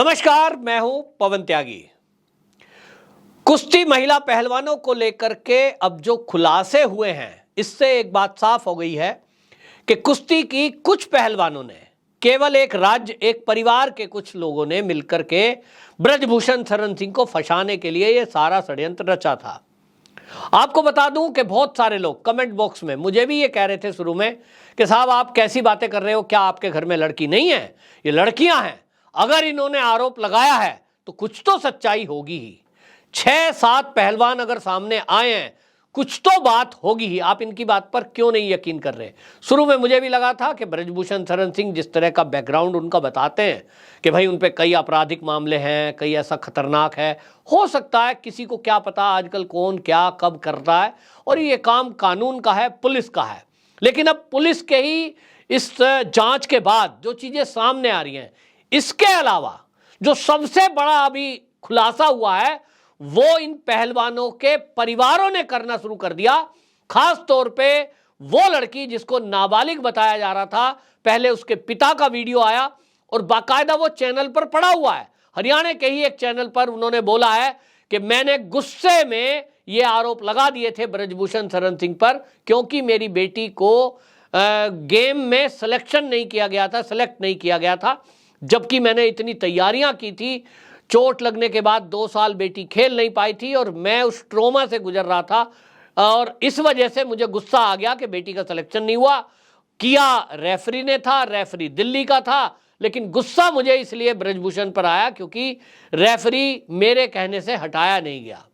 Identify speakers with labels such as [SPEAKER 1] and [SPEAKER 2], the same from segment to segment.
[SPEAKER 1] नमस्कार, मैं हूं पवन त्यागी। कुश्ती महिला पहलवानों को लेकर के अब जो खुलासे हुए हैं, इससे एक बात साफ हो गई है कि कुश्ती की कुछ पहलवानों ने, केवल एक राज्य, एक परिवार के कुछ लोगों ने मिलकर के ब्रजभूषण शरण सिंह को फंसाने के लिए यह सारा षड्यंत्र रचा था। आपको बता दूं कि बहुत सारे लोग कमेंट बॉक्स में मुझे भी ये कह रहे थे शुरू में कि साहब आप कैसी बातें कर रहे हो, क्या आपके घर में लड़की नहीं है? ये लड़कियां हैं। अगर इन्होंने आरोप लगाया है तो कुछ तो सच्चाई होगी ही। 6-7 पहलवान अगर सामने आए हैं, कुछ तो बात होगी ही। आप इनकी बात पर क्यों नहीं यकीन कर रहे? शुरू में मुझे भी लगा था कि ब्रजभूषण शरण सिंह जिस तरह का बैकग्राउंड उनका बताते हैं कि भाई उन पे कई आपराधिक मामले हैं, कई ऐसा खतरनाक है, हो सकता है, किसी को क्या पता आजकल कौन क्या कब करता है, और ये काम कानून का है, पुलिस का है। लेकिन अब पुलिस के ही इस जांच के बाद जो चीजें सामने आ रही हैं, इसके अलावा जो सबसे बड़ा अभी खुलासा हुआ है वो इन पहलवानों के परिवारों ने करना शुरू कर दिया। खास तौर पे वो लड़की जिसको नाबालिग बताया जा रहा था, पहले उसके पिता का वीडियो आया और बाकायदा वो चैनल पर पड़ा हुआ है। हरियाणा के ही एक चैनल पर उन्होंने बोला है कि मैंने गुस्से में ये आरोप लगा दिए थे ब्रजभूषण शरण सिंह पर, क्योंकि मेरी बेटी को गेम में सिलेक्शन नहीं किया गया था, सेलेक्ट नहीं किया गया था, जबकि मैंने इतनी तैयारियां की थी। चोट लगने के बाद 2 साल बेटी खेल नहीं पाई थी और मैं उस ट्रोमा से गुजर रहा था, और इस वजह से मुझे गुस्सा आ गया कि बेटी का सिलेक्शन नहीं हुआ। किया रेफरी ने था, रेफरी दिल्ली का था, लेकिन गुस्सा मुझे इसलिए ब्रजभूषण पर आया क्योंकि रेफरी मेरे कहने से हटाया नहीं गया।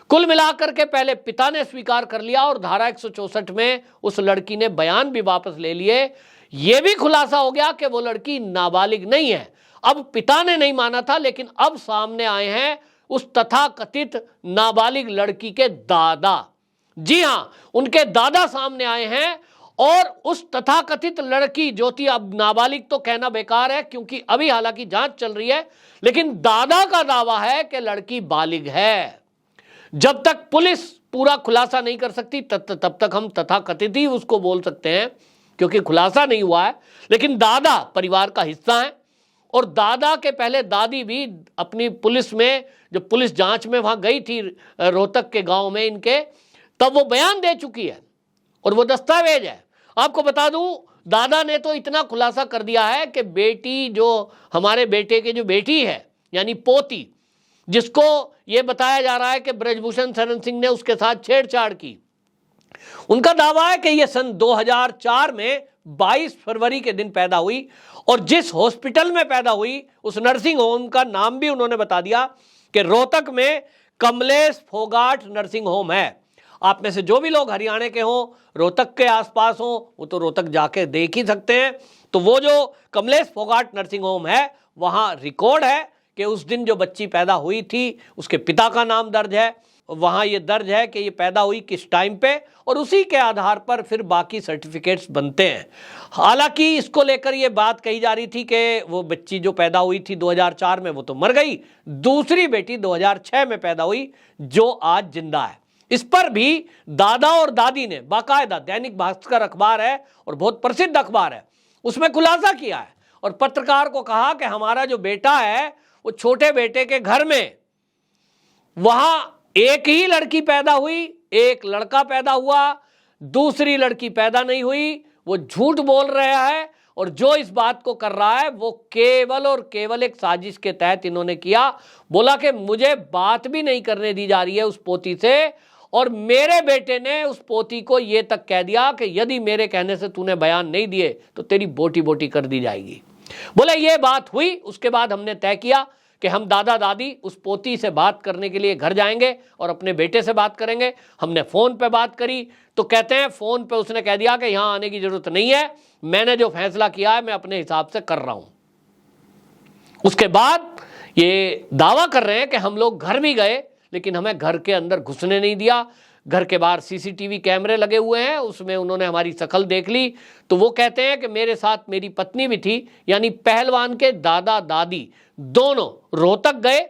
[SPEAKER 1] कुल मिलाकर के पहले पिता ने स्वीकार कर लिया और धारा 164 में उस लड़की ने बयान भी वापस ले लिए। यह भी खुलासा हो गया कि वो लड़की नाबालिग नहीं है। अब पिता ने नहीं माना था, लेकिन अब सामने आए हैं उस तथाकथित नाबालिग लड़की के दादा। जी हां, उनके दादा सामने आए हैं, और उस तथाकथित लड़की जो थी, अब नाबालिग तो कहना बेकार है क्योंकि अभी हालांकि जांच चल रही है, लेकिन दादा का दावा है कि लड़की बालिग है। जब तक पुलिस पूरा खुलासा नहीं कर सकती तब तक हम तथाकथित ही उसको बोल सकते हैं, क्योंकि खुलासा नहीं हुआ है। लेकिन दादा परिवार का हिस्सा है, और दादा के पहले दादी भी अपनी पुलिस में, जब पुलिस जांच में वहां गई थी रोहतक के गांव में इनके, तब वो बयान दे चुकी है और वो दस्तावेज है। आपको बता दूं, दादा ने तो इतना खुलासा कर दिया है कि बेटी, जो हमारे बेटे की जो बेटी है यानी पोती, जिसको ये बताया जा रहा है कि ब्रजभूषण शरण सिंह ने उसके साथ छेड़छाड़ की, उनका दावा है कि यह सन 2004 में 22 फरवरी के दिन पैदा हुई, और जिस हॉस्पिटल में पैदा हुई उस नर्सिंग होम का नाम भी उन्होंने बता दिया कि रोहतक में कमलेश फोगाट नर्सिंग होम है। आप में से जो भी लोग हरियाणा के हों, रोहतक के आसपास हों, वो तो रोहतक जाके देख ही सकते हैं। तो वो जो कमलेश फोगाट नर्सिंग होम है, वहां रिकॉर्ड है कि उस दिन जो बच्ची पैदा हुई थी उसके पिता का नाम दर्ज है, वहां ये दर्ज है कि ये पैदा हुई किस टाइम पे, और उसी के आधार पर फिर बाकी सर्टिफिकेट्स बनते हैं। हालांकि इसको लेकर ये बात कही जा रही थी कि वो बच्ची जो पैदा हुई थी 2004 में वो तो मर गई, दूसरी बेटी 2006 में पैदा हुई जो आज जिंदा है। इस पर भी दादा और दादी ने बाकायदा, दैनिक भास्कर अखबार है और बहुत प्रसिद्ध अखबार है, उसमें खुलासा किया है और पत्रकार को कहा कि हमारा जो बेटा है वो छोटे बेटे के घर में, वहां एक ही लड़की पैदा हुई, एक लड़का पैदा हुआ, दूसरी लड़की पैदा नहीं हुई। वो झूठ बोल रहा है, और जो इस बात को कर रहा है वो केवल और केवल एक साजिश के तहत इन्होंने किया। बोला कि मुझे बात भी नहीं करने दी जा रही है उस पोती से, और मेरे बेटे ने उस पोती को ये तक कह दिया कि यदि मेरे कहने से तूने बयान नहीं दिए तो तेरी बोटी बोटी कर दी जाएगी। बोले ये बात हुई, उसके बाद हमने तय किया कि हम दादा दादी उस पोती से बात करने के लिए घर जाएंगे और अपने बेटे से बात करेंगे। हमने फ़ोन पे बात करी तो कहते हैं फ़ोन पे उसने कह दिया कि यहाँ आने की ज़रूरत नहीं है, मैंने जो फैसला किया है मैं अपने हिसाब से कर रहा हूँ। उसके बाद ये दावा कर रहे हैं कि हम लोग घर भी गए, लेकिन हमें घर के अंदर घुसने नहीं दिया। घर के बाहर सीसीटीवी कैमरे लगे हुए हैं, उसमें उन्होंने हमारी शक्ल देख ली। तो वो कहते हैं कि मेरे साथ मेरी पत्नी भी थी, यानी पहलवान के दादा दादी दोनों रोहतक गए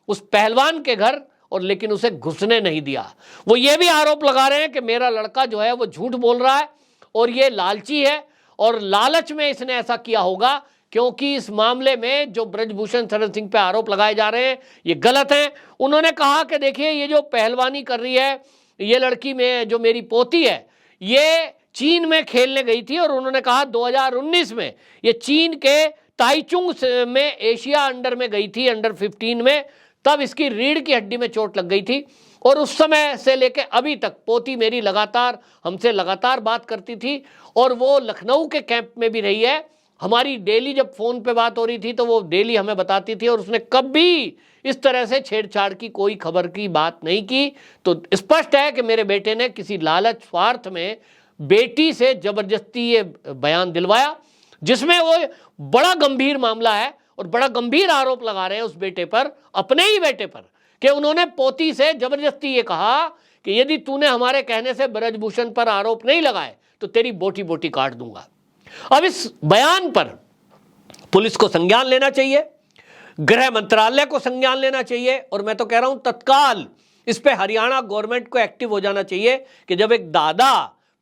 [SPEAKER 1] उस पहलवान के घर, और लेकिन उसे घुसने नहीं दिया। वो ये भी आरोप लगा रहे हैं कि मेरा लड़का जो है वो झूठ बोल रहा है और ये लालची है, और लालच में इसने ऐसा किया होगा क्योंकि इस मामले में जो ब्रजभूषण शरण सिंह पे आरोप लगाए जा रहे हैं ये गलत हैं। उन्होंने कहा कि देखिए ये जो पहलवानी कर रही है ये लड़की में जो मेरी पोती है ये चीन में खेलने गई थी और उन्होंने कहा 2019 में ये चीन के ताइचुंग में एशिया अंडर में गई थी, अंडर 15 में, तब इसकी रीढ़ की हड्डी में चोट लग गई थी और उस समय से लेके अभी तक पोती मेरी हमसे लगातार बात करती थी और वो लखनऊ के कैंप में भी रही है। हमारी डेली जब फोन पे बात हो रही थी तो वो डेली हमें बताती थी और उसने कभी इस तरह से छेड़छाड़ की कोई खबर की बात नहीं की। तो स्पष्ट है कि मेरे बेटे ने किसी लालच स्वार्थ में बेटी से जबरदस्ती ये बयान दिलवाया, जिसमें वो बड़ा गंभीर मामला है और बड़ा गंभीर आरोप लगा रहे हैं उस बेटे पर, अपने ही बेटे पर, कि उन्होंने पोती से जबरदस्ती ये कहा कि यदि तूने हमारे कहने से ब्रजभूषण पर आरोप नहीं लगाए तो तेरी बोटी बोटी काट दूंगा। अब इस बयान पर पुलिस को संज्ञान लेना चाहिए, गृह मंत्रालय को संज्ञान लेना चाहिए और मैं तो कह रहा हूं तत्काल इस पे हरियाणा गवर्नमेंट को एक्टिव हो जाना चाहिए कि जब एक दादा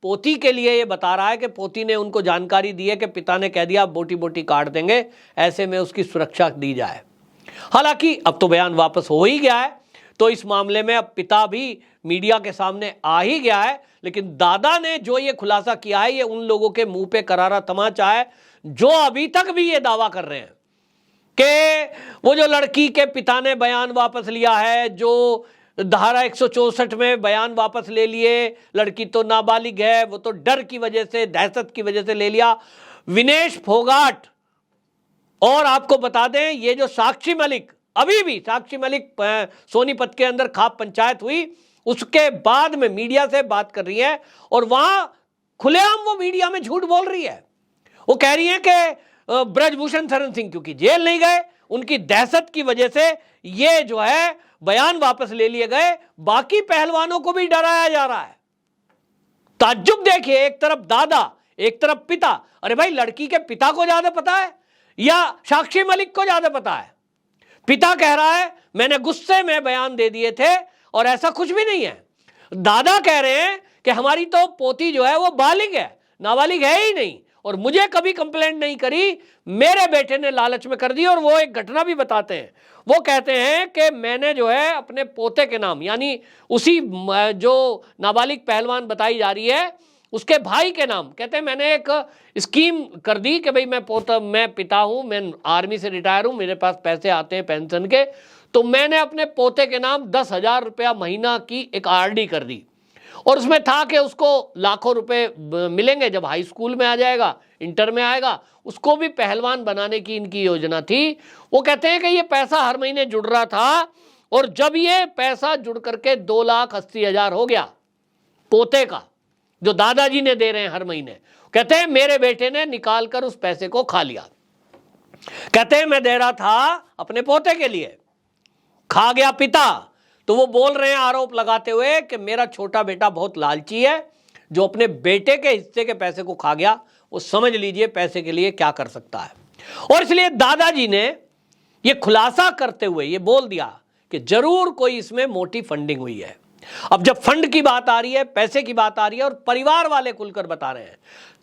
[SPEAKER 1] पोती के लिए ये बता रहा है कि पोती ने उनको जानकारी दी है कि पिता ने कह दिया बोटी बोटी काट देंगे, ऐसे में उसकी सुरक्षा दी जाए। हालांकि अब तो बयान वापस हो ही गया है तो इस मामले में अब पिता भी मीडिया के सामने आ ही गया है, लेकिन दादा ने जो ये खुलासा किया है ये उन लोगों के मुंह पे करारा तमाचा है जो अभी तक भी ये दावा कर रहे हैं कि वो जो लड़की के पिता ने बयान वापस लिया है, जो धारा 164 में बयान वापस ले लिए, लड़की तो नाबालिग है, वो तो डर की वजह से, दहशत की वजह से ले लिया। विनेश फोगाट, और आपको बता दें ये जो साक्षी मलिक, अभी भी साक्षी मलिक सोनीपत के अंदर खाप पंचायत हुई उसके बाद में मीडिया से बात कर रही है और वहां खुलेआम वो मीडिया में झूठ बोल रही है। वो कह रही है कि ब्रजभूषण शरण सिंह क्योंकि जेल नहीं गए, उनकी दहशत की वजह से ये जो है बयान वापस ले लिए गए, बाकी पहलवानों को भी डराया जा रहा है। ताज्जुब देखिए, एक तरफ दादा एक तरफ पिता। अरे भाई लड़की के पिता को ज्यादा पता है या साक्षी मलिक को ज्यादा पता है? पिता कह रहा है मैंने गुस्से में बयान दे दिए थे और ऐसा कुछ भी नहीं है। दादा कह रहे हैं कि हमारी तो पोती जो है वो बालिग है, नाबालिग है ही नहीं और मुझे कभी कंप्लेंट नहीं करी, मेरे बेटे ने लालच में कर दी। और वो एक घटना भी बताते हैं, वो कहते हैं कि मैंने जो है अपने पोते के नाम, यानी उसी जो नाबालिग पहलवान बताई जा रही है उसके भाई के नाम, कहते हैं मैंने एक स्कीम कर दी कि भाई मैं पिता हूं, मैं आर्मी से रिटायर हूं, मेरे पास पैसे आते हैं पेंशन के, तो मैंने अपने पोते के नाम 10,000 रुपया महीना की एक आरडी कर दी और उसमें था कि उसको लाखों रुपए मिलेंगे जब हाई स्कूल में आ जाएगा, इंटर में आएगा, उसको भी पहलवान बनाने की इनकी योजना थी। वो कहते हैं कि ये पैसा हर महीने जुड़ रहा था और जब ये पैसा जुड़ करके 2,80,000 हो गया पोते का, जो दादाजी ने दे रहे हैं हर महीने, कहते हैं मेरे बेटे ने निकाल कर उस पैसे को खा लिया। कहते हैं मैं दे रहा था अपने पोते के लिए, खा गया पिता। तो वो बोल रहे हैं आरोप लगाते हुए कि मेरा छोटा बेटा बहुत लालची है, जो अपने बेटे के हिस्से के पैसे को खा गया, वो समझ लीजिए पैसे के लिए क्या कर सकता है। और इसलिए दादाजी ने ये खुलासा करते हुए ये बोल दिया कि जरूर कोई इसमें मोटी फंडिंग हुई है। अब जब फंड की बात आ रही है, पैसे की बात आ रही है और परिवार वाले खुलकर बता रहे हैं,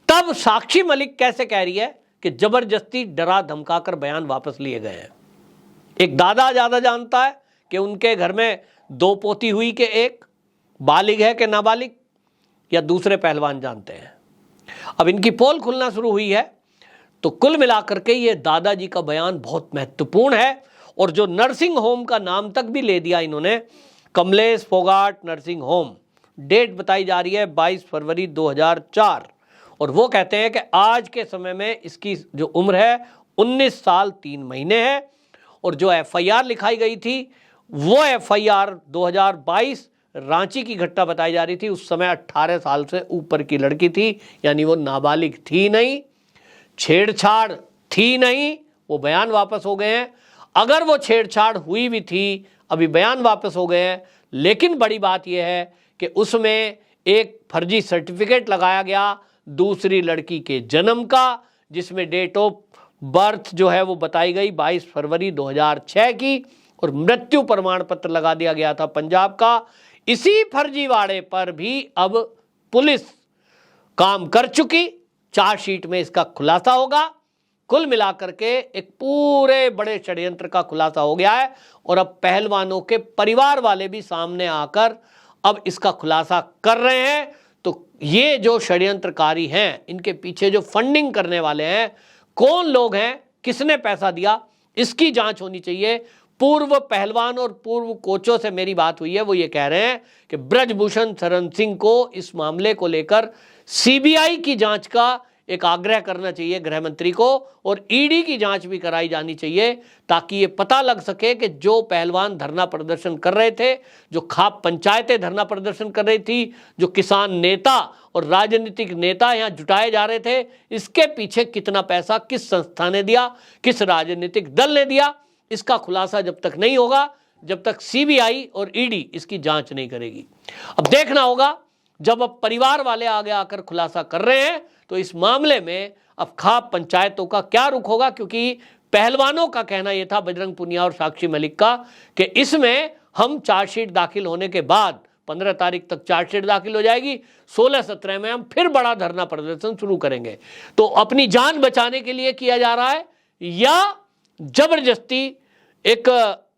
[SPEAKER 1] तब साक्षी मलिक कैसे कह रही है कि जबरदस्ती डरा धमकाकर बयान वापस लिए गए हैं? एक दादा ज्यादा जानता है कि उनके घर में 2 पोती हुई कि एक बालिग है कि नाबालिग, या दूसरे पहलवान जानते हैं। अब इनकी पोल खुलना शुरू हुई है तो कुल मिलाकर के ये दादाजी का बयान बहुत महत्वपूर्ण है। और जो नर्सिंग होम का नाम तक भी ले दिया इन्होंने, Kamlesh Phogat nursing home, date बताई जा रही है 22 फरवरी 2004 और वो कहते हैं कि आज के समय में इसकी जो उम्र है 19 साल 3 महीने है और जो FIR लिखाई गई थी वो FIR 2022 रांची की घटना बताई जा रही थी। उस समय 18 साल से ऊपर की लड़की थी, यानी वो नाबालिग थी नहीं, छेड़छाड़ थी नहीं, वो बयान वापस हो गए हैं। अगर वो छेड़छाड़ हुई भी थी, अभी बयान वापस हो गए हैं। लेकिन बड़ी बात यह है कि उसमें एक फर्जी सर्टिफिकेट लगाया गया दूसरी लड़की के जन्म का, जिसमें डेट ऑफ बर्थ जो है वो बताई गई 22 फरवरी 2006 की और मृत्यु प्रमाण पत्र लगा दिया गया था पंजाब का। इसी फर्जीवाड़े पर भी अब पुलिस काम कर चुकी, चार्जशीट में इसका खुलासा होगा। कुल मिलाकर के एक पूरे बड़े षड्यंत्र का खुलासा हो गया है और अब पहलवानों के परिवार वाले भी सामने आकर अब इसका खुलासा कर रहे हैं। तो ये जो षड्यंत्रकारी हैं, इनके पीछे जो फंडिंग करने वाले हैं, कौन लोग हैं, किसने पैसा दिया, इसकी जांच होनी चाहिए। पूर्व पहलवान और पूर्व कोचों से मेरी बात हुई है, वो ये कह रहे हैं कि ब्रजभूषण शरण सिंह को इस मामले को लेकर सीबीआई की जांच का एक आग्रह करना चाहिए गृह मंत्री को, और ईडी की जांच भी कराई जानी चाहिए, ताकि ये पता लग सके कि जो पहलवान धरना प्रदर्शन कर रहे थे, जो खाप पंचायतें धरना प्रदर्शन कर रही थी, जो किसान नेता और राजनीतिक नेता यहाँ जुटाए जा रहे थे, इसके पीछे कितना पैसा किस संस्था ने दिया, किस राजनीतिक दल ने दिया, इसका खुलासा जब तक नहीं होगा, जब तक सीबीआई और ईडी इसकी जांच नहीं करेगी। अब देखना होगा, जब अब परिवार वाले आगे आकर खुलासा कर रहे हैं तो इस मामले में अब खाप पंचायतों का क्या रुख होगा, क्योंकि पहलवानों का कहना यह था, बजरंग पुनिया और साक्षी मलिक का, कि इसमें हम चार्जशीट दाखिल होने के बाद 15 तारीख तक चार्जशीट दाखिल हो जाएगी, 16-17 में हम फिर बड़ा धरना प्रदर्शन शुरू करेंगे। तो अपनी जान बचाने के लिए किया जा रहा है या जबरदस्ती एक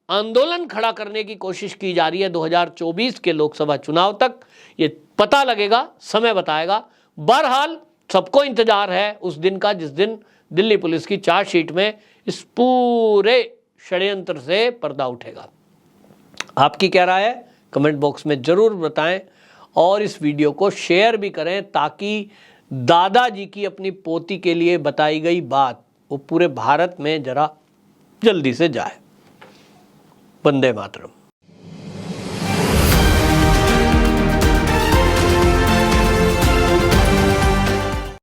[SPEAKER 1] आंदोलन खड़ा करने की कोशिश की जा रही है 2024 के लोकसभा चुनाव तक, ये पता लगेगा, समय बताएगा। बहरहाल सबको इंतजार है उस दिन का जिस दिन दिल्ली पुलिस की चार्जशीट में इस पूरे षड्यंत्र से पर्दा उठेगा। आपकी क्या राय है, कमेंट बॉक्स में जरूर बताएं और इस वीडियो को शेयर भी करें, ताकि दादाजी की अपनी पोती के लिए बताई गई बात वो पूरे भारत में जरा जल्दी से जाए। वंदे मातरम।